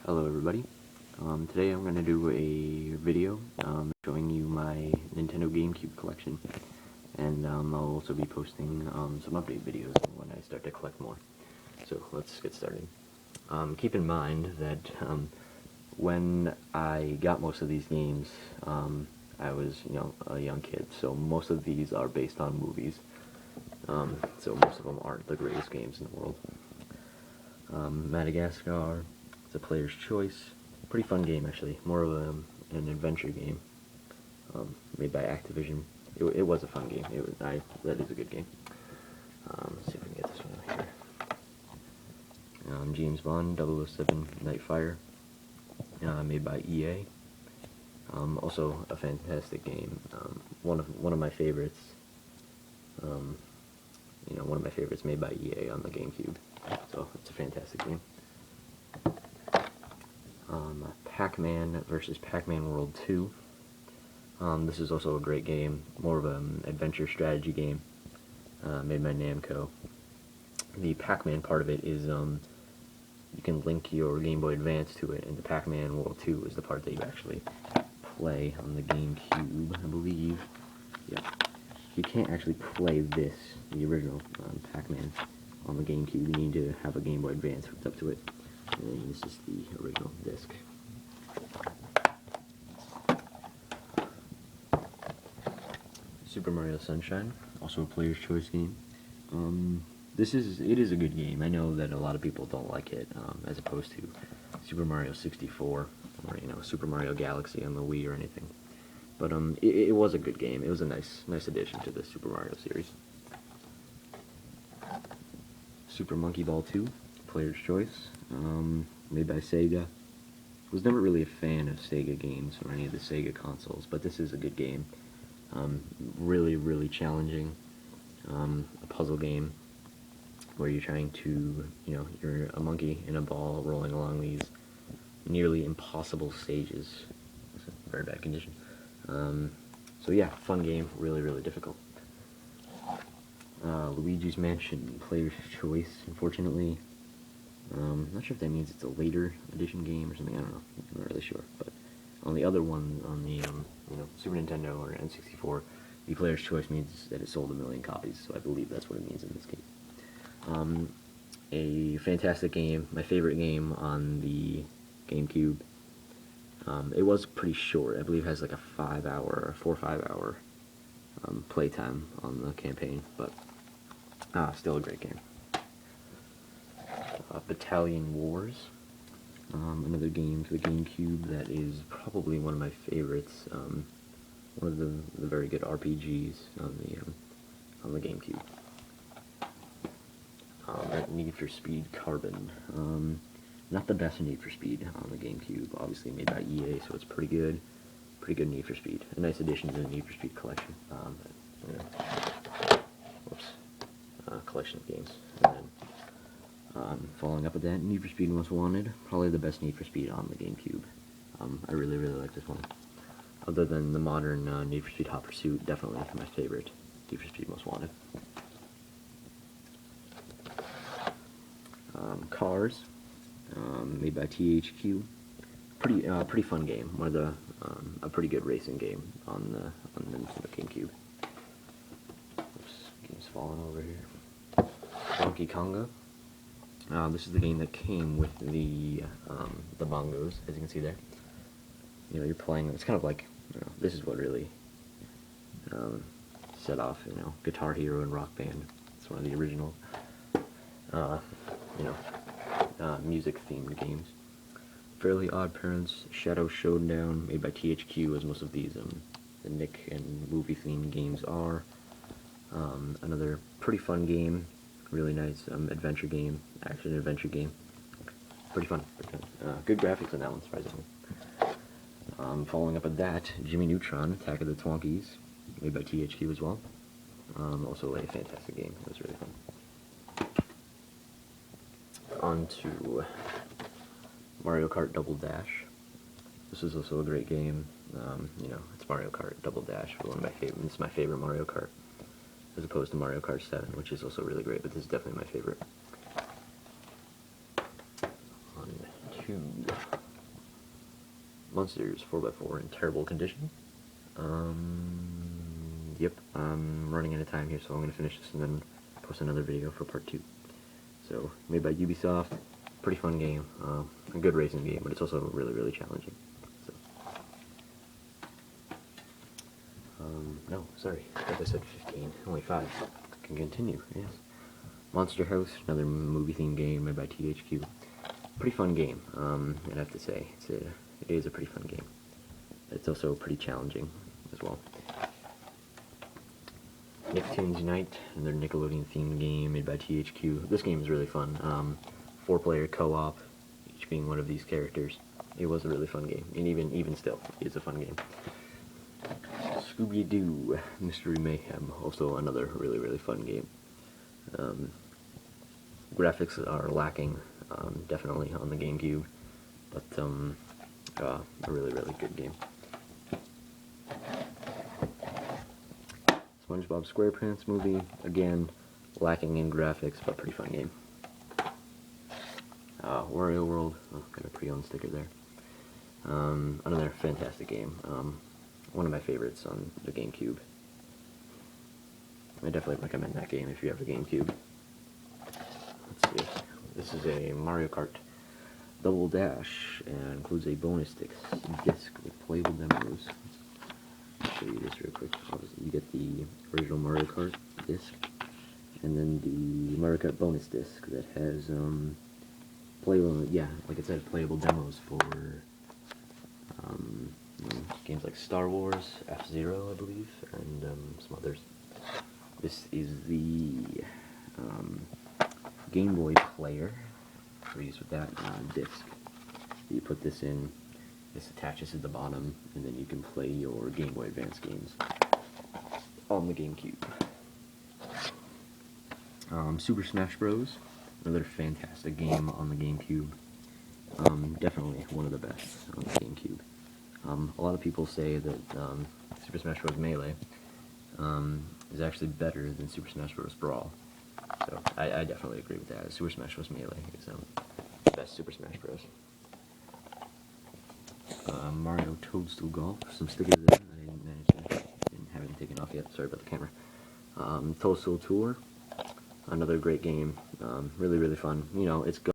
Hello everybody. Today I'm going to do a video showing you my Nintendo GameCube collection, and I'll also be posting some update videos when I start to collect more. So let's get started. Keep in mind that when I got most of these games, I was a young kid, so most of these are based on movies. So most of them aren't the greatest games in the world. Madagascar. It's a player's choice. Pretty fun game, actually. More of an adventure game, made by Activision. It was a fun game. That is a good game. Let's see if we can get this one out here. James Bond 007 Nightfire, made by EA. Also a fantastic game. One of my favorites. One of my favorites made by EA on the GameCube. So it's a fantastic game. Pac-Man versus Pac-Man World 2. This is also a great game, more of an adventure strategy game, made by Namco. The Pac-Man part of it is you can link your Game Boy Advance to it, and the Pac-Man World 2 is the part that you actually play on the GameCube, I believe. Yeah. You can't actually play this, the original Pac-Man, on the GameCube. You need to have a Game Boy Advance hooked up to it. And this is the original disc. Super Mario Sunshine, also a player's choice game. It is a good game. I know that a lot of people don't like it, as opposed to Super Mario 64 or Super Mario Galaxy on the Wii or anything. But it was a good game. It was a nice addition to the Super Mario series. Super Monkey Ball 2, player's choice, made by Sega. Was never really a fan of Sega games or any of the Sega consoles, but this is a good game. Really challenging. A puzzle game where you're trying to, you're a monkey in a ball rolling along these nearly impossible stages. It's a very bad condition. So yeah, fun game, really difficult. Luigi's Mansion, player's choice, unfortunately. Not sure if that means it's a later edition game or something, I don't know, I'm not really sure. But on the other one, on the Super Nintendo or N64, the player's choice means that it sold 1 million copies, so I believe that's what it means in this case. A fantastic game, my favorite game on the GameCube. It was pretty short. I believe it has like a 4 or 5 hour playtime on the campaign, but still a great game. Battalion Wars, another game for the GameCube that is probably one of my favorites. One of the very good RPGs on the GameCube. Need for Speed Carbon. Not the best Need for Speed on the GameCube, obviously made by EA, so it's pretty good. Pretty good Need for Speed. A nice addition to the Need for Speed collection. Collection of games. And then, following up with that, Need for Speed Most Wanted. Probably the best Need for Speed on the GameCube. I really like this one. Other than the modern Need for Speed Hot Pursuit, definitely my favorite Need for Speed Most Wanted. Cars, made by THQ. Pretty fun game. One of the a pretty good racing game on the GameCube. Oops, game's falling over here. Donkey Konga. This is the game that came with the bongos, as you can see there. You're playing. It's kind of like this is what really set off Guitar Hero and Rock Band. It's one of the original music-themed games. Fairly Odd Parents, Shadow Showdown, made by THQ, as most of these the Nick and movie-themed games are. Another pretty fun game, really nice adventure game, action-adventure game. Pretty fun. Good graphics on that one, surprisingly. Following up with that, Jimmy Neutron, Attack of the Twonkies, made by THQ as well. Also a fantastic game. It was really fun. On to Mario Kart Double Dash. This is also a great game. It's Mario Kart Double Dash, one of my favorites. It's my favorite Mario Kart, as opposed to Mario Kart 7, which is also really great, but this is definitely my favorite. On to Monsters 4x4 in terrible condition. Yep, I'm running out of time here, so I'm going to finish this and then post another video for part 2. So, made by Ubisoft, pretty fun game, a good racing game, but it's also really, really challenging. So, no, sorry, I thought I said 15, only 5. I can continue, yes. Monster House, another movie-themed game made by THQ. Pretty fun game, I'd have to say. It is a pretty fun game. It's also pretty challenging as well. Nicktoons Unite, another Nickelodeon-themed game made by THQ. This game is really fun. 4-player co-op, each being one of these characters. It was a really fun game, and even still, it's a fun game. Scooby-Doo, Mystery Mayhem, also another really, really fun game. Graphics are lacking, definitely on the GameCube, but a really, really good game. SpongeBob SquarePants movie, again, lacking in graphics, but pretty fun game. Wario World, got a pre-owned sticker there. Another fantastic game, one of my favorites on the GameCube. I definitely recommend that game if you have a GameCube. Let's see, this is a Mario Kart Double Dash, and includes a bonus disc with playable demos. I'll show you this real quick. Obviously, you get the original Mario Kart disc, and then the Mario Kart bonus disc that has playable, yeah, like I said, playable demos for games like Star Wars, F-Zero, I believe, and some others. This is the Game Boy player. Pleased with that disc. You put this in, this attaches to the bottom, and then you can play your Game Boy Advance games on the GameCube. Super Smash Bros. Another fantastic game on the GameCube. Definitely one of the best on the GameCube. A lot of people say that Super Smash Bros. Melee is actually better than Super Smash Bros. Brawl. So I definitely agree with that. Super Smash Bros. Melee is the best Super Smash Bros. Mario Toadstool Golf, some stickers there. I didn't manage to, didn't have it taken off yet. Sorry about the camera. Toadstool Tour, another great game. Really, really fun. You know, it's